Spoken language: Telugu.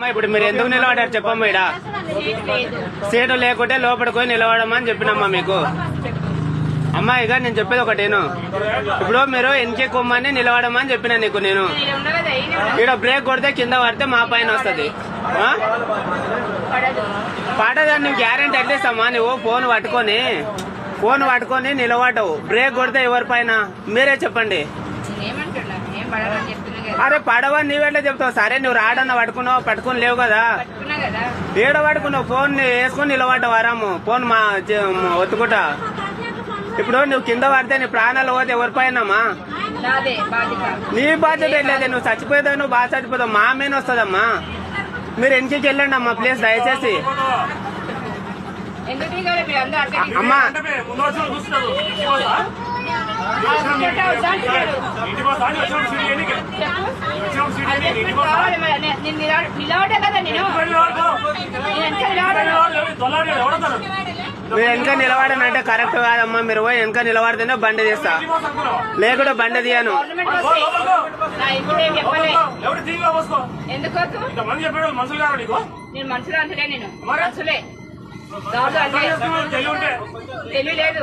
ఇప్పుడు మీరు ఎందుకు నిలబడారు చెప్పమ్మా? ఇడ సీటు లేకుంటే లోపలికి పోయి నిలబడమని చెప్పినమ్మా మీకు. అమ్మా ఇక నేను చెప్పేది ఒకటేను, ఇప్పుడు మీరు ఎన్కే కొమ్మని నిలబడమని చెప్పిన నీకు. నేను ఇక్కడ బ్రేక్ కొడితే కింద పడితే మా పైన వస్తుంది. పడదని నువ్వు గ్యారెంటీ ఎట్లేస్తామా? నువ్వు ఫోన్ పట్టుకొని నిలబడవు. బ్రేక్ కొడితే ఎవరి పైన మీరే చెప్పండి. అరే పడవని నీవెట్లా చెప్తావు? సరే నువ్వు రాడన్న పట్టుకుని లేవు కదా, ఏడ పట్టుకున్నావు? ఫోన్ వేసుకుని నిలబడ్డావు ఆరాము, ఫోన్ మా ఒత్తుకుంటా. ఇప్పుడు నువ్వు కింద పడితే నీ ప్రాణాలు పోతే ఎవరి పైనమ్మా? నీ బాధ్యత లేదు. నువ్వు చచ్చిపోతావు, నువ్వు బాగా చచ్చిపోతావు, మా మీద వస్తుందమ్మా. మీరు వెనక్కి వెళ్ళండి అమ్మా ప్లీజ్ దయచేసి. అమ్మా మీరు వెనక నిలబడనంటే కరెక్ట్ కాదమ్మా. మీరు పోయి వెనక నిలబడితేనే బండి తీస్తా, లేకుండా బండి తీయను. తెలియలేదు.